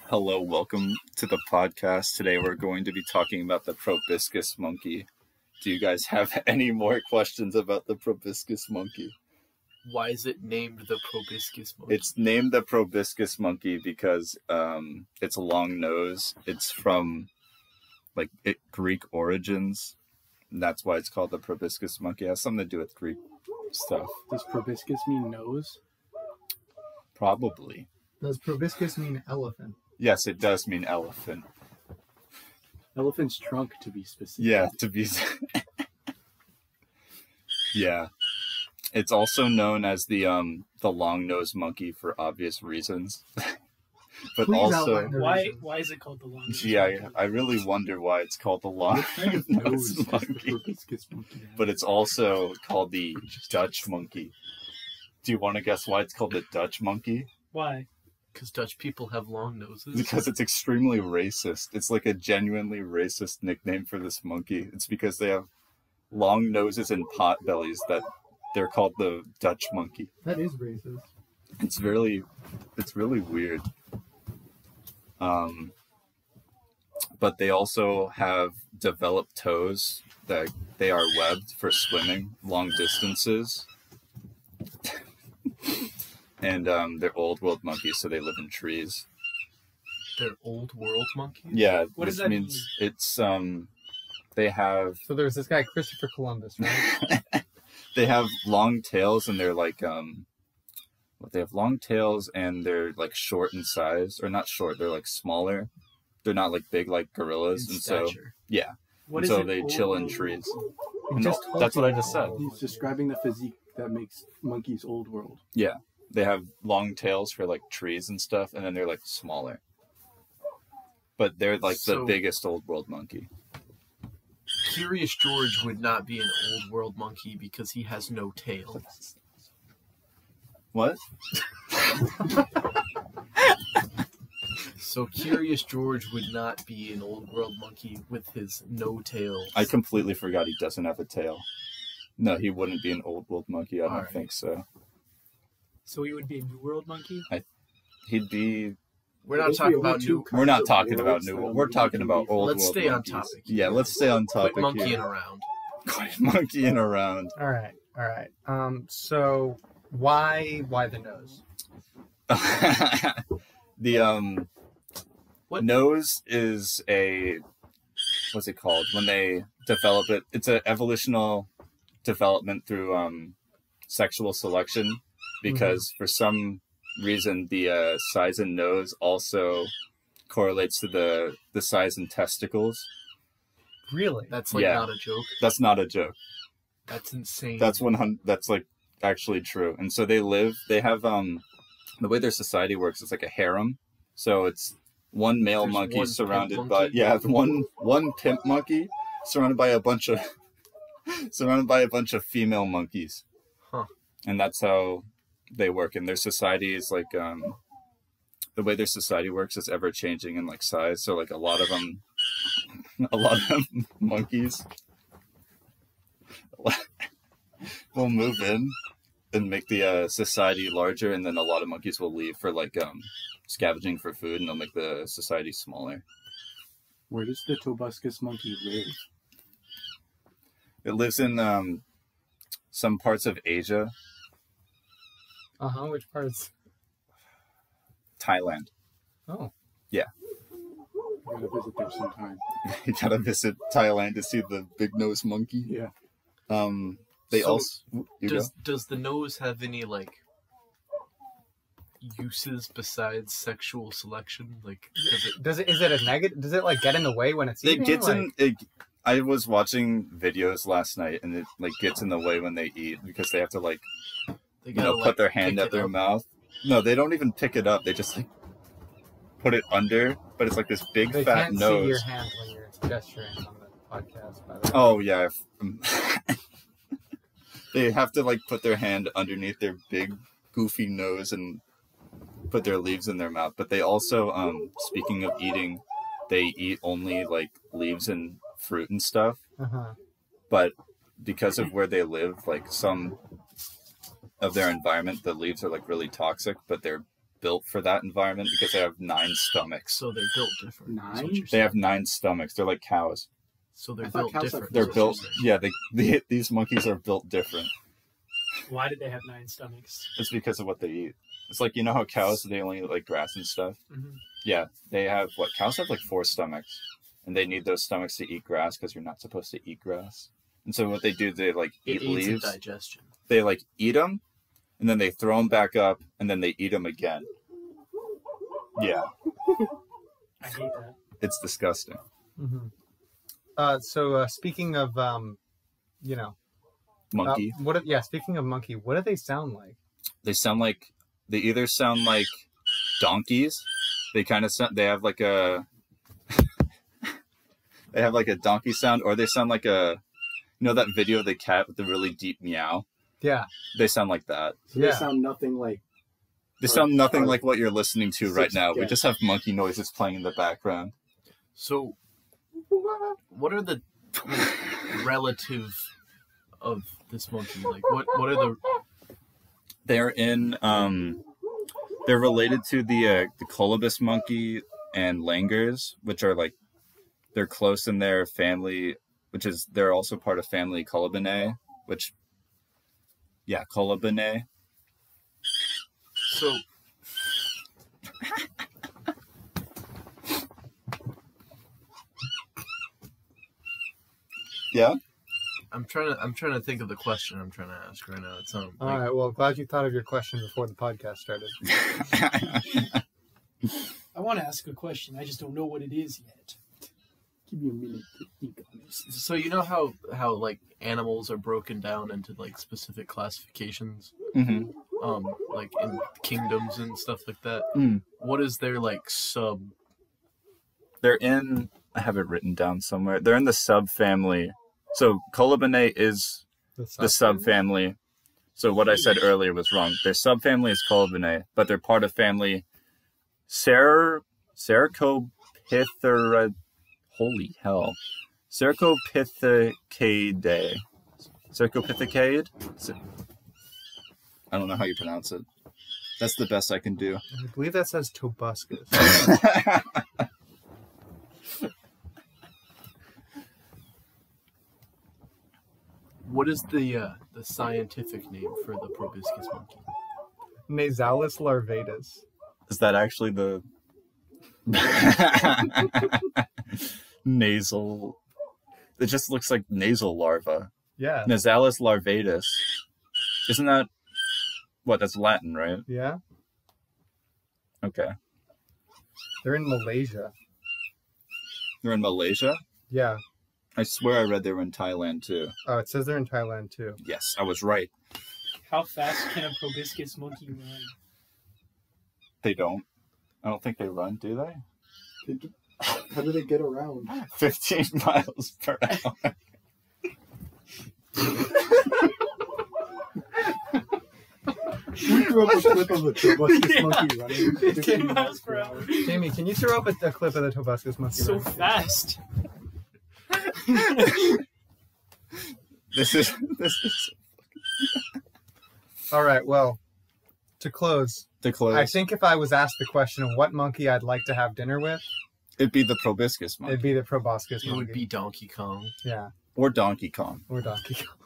Hello, welcome to the podcast. Today we're going to be talking about the Proboscis Monkey. Do you guys have any more questions about the Proboscis Monkey? Why is it named the Proboscis Monkey? It's named the Proboscis Monkey because it's a long nose. It's from Greek origins. And that's why it's called the Proboscis Monkey. It has something to do with Greek stuff. Does proboscis mean nose? Probably. Does proboscis mean elephant? Yes, it does mean elephant. Elephant's trunk, to be specific. Yeah, to be... Yeah. It's also known as the long-nosed monkey for obvious reasons. But Please also... outline the Why reason. is it called the long? Gee, I really wonder why it's called the What kind of nose long-nosed does the monkey. proboscis monkey have? But it's also called the Dutch monkey. Do you want to guess why it's called the Dutch monkey? Why? Because Dutch people have long noses. Because it's extremely racist. It's like a genuinely racist nickname for this monkey. It's because they have long noses and pot bellies that they're called the Dutch monkey. That is racist. It's really weird. But they also have developed toes that they are webbed for swimming long distances. And they're old world monkeys, so they live in trees. They're old world monkeys? Yeah, What does which that means it's they have So there's this guy Christopher Columbus, right? they have long tails, and they're like they have long tails and they're like short in size, or not short, they're like smaller. They're not like big like gorillas, In and so stature. yeah, What and is so it they old chill in world? trees. You No, just told that's what me I just said. He's describing the physique that makes monkeys old world. Yeah, they have long tails for like trees and stuff, and then they're like smaller. But they're like the So- biggest old world monkey. Curious George would not be an old world monkey because he has no tail. What? So Curious George would not be an old world monkey with his no tail. I completely forgot he doesn't have a tail. No, he wouldn't be an old world monkey. I don't Alright. think so. So he would be a New World monkey. He'd be. We're not talking about new. We're not talking about new. We're talking about old Let's world stay on monkeys. topic. Yeah, let's stay on topic Quit monkeying here. around. Quit monkeying around. All right. So why the nose? The What? nose is a, what's it called when they develop it? It's an evolutional development through sexual selection, because for some reason the size in nose also correlates to the size in testicles. Really? That's like Yeah. not a joke. That's not a joke. That's insane. That's 100. That's like actually true. And so they have the way their society works is like a harem. So it's one male There's monkey one surrounded pimp by monkey? one pimp monkey surrounded by a bunch of female monkeys. Huh. And that's how they work. And their society is like the way their society works is ever changing in like size. So like a lot of monkeys will move in and make the society larger, and then a lot of monkeys will leave for like scavenging for food, and they'll make the society smaller. Where does the proboscis monkey live? It lives in some parts of Asia, Which parts? Thailand. Oh. I gotta visit there sometime. You gotta visit Thailand to see the big nose monkey. Yeah. They So, also Does the nose have any like uses besides sexual selection? Like, Is it a negative? Does it like get in the way when it's it eating? gets like, in. I was watching videos last night, and it like gets in the way when they eat, because they have to like they put their hand pick at it their up? mouth. No, they don't even pick it up. They just like put it under, but it's like this big They fat can't nose. see your hand when you're gesturing on the podcast. By the way. Oh yeah. They have to like put their hand underneath their big goofy nose and put their leaves in their mouth. But they also, speaking of eating, they eat only like leaves and fruit and stuff. But because of where they live, like some of their environment, the leaves are like really toxic, but they're built for that environment because they have 9 stomachs. So they're built different. is what 9? you're They saying. have 9 stomachs. They're like cows. So they're I thought built cows have different. They're is what you're built. saying. Yeah, these monkeys are built different. Why did they have 9 stomachs? It's because of what they eat. It's like, you know how cows, they only eat like grass and stuff? Mhm. Yeah, they have what? Cows have like 4 stomachs. And they need those stomachs to eat grass because you're not supposed to eat grass. And so what they do, they like eat It aids in leaves. digestion. They like eat them, and then they throw them back up, and then they eat them again. Yeah, I hate that. it's disgusting. So speaking of, you know, Monkey. Speaking of monkey, what do they sound like? They either sound like donkeys. They kind of sound. They have like a. They have like a donkey sound, or they sound like a. You know that video of the cat with the really deep meow? Yeah. They sound like that. So they sound nothing like. They sound nothing like what you're listening to right now. Yeah. We just have monkey noises playing in the background. So, what are the relative of this monkey? Like, what are the? They're in. They're related to the colobus monkey and langurs, which are like, they're close in their family, which is they're also part of family Colobinae, which. Yeah, Colobinae. So. Yeah. I'm trying to think of the question I'm trying to ask right now. It's All right. Well, glad you thought of your question before the podcast started. I want to ask a question. I just don't know what it is yet. Give me a minute to think on this. So you know how like animals are broken down into like specific classifications, Mm-hmm. like in kingdoms and stuff like that. Mm. What is their like sub? They're in. I have it written down somewhere. They're in the subfamily. So Colobinae is the subfamily. So what I said earlier was wrong. Their subfamily is Colobinae, but they're part of family Cercopithera. Holy hell. Cercopithecidae. Cercopithecid? I don't know how you pronounce it. That's the best I can do. I believe that says Proboscis. What is the scientific name for the proboscis monkey? Nasalis larvatus. Is that actually the nasal? It just looks like nasal larva. Yeah. Nasalis larvatus. Isn't that what? That's Latin, right? Yeah. Okay. They're in Malaysia. They're in Malaysia? Yeah. I swear I read they were in Thailand too. Oh, it says they're in Thailand too. Yes, I was right. How fast can a proboscis monkey run? They don't. I don't think they run, do they? How do they get around? 15 miles per hour. We threw up a clip of a Proboscis monkey running 15 miles per hour. Jamie, can you throw up a clip of the Proboscis monkey? So running? fast. This is All right. Well, to close, to close. I think if I was asked the question of what monkey I'd like to have dinner with, It'd be the proboscis monkey. it'd be the proboscis It monkey. would be Donkey Kong. Yeah, Or Donkey Kong. or Donkey Kong.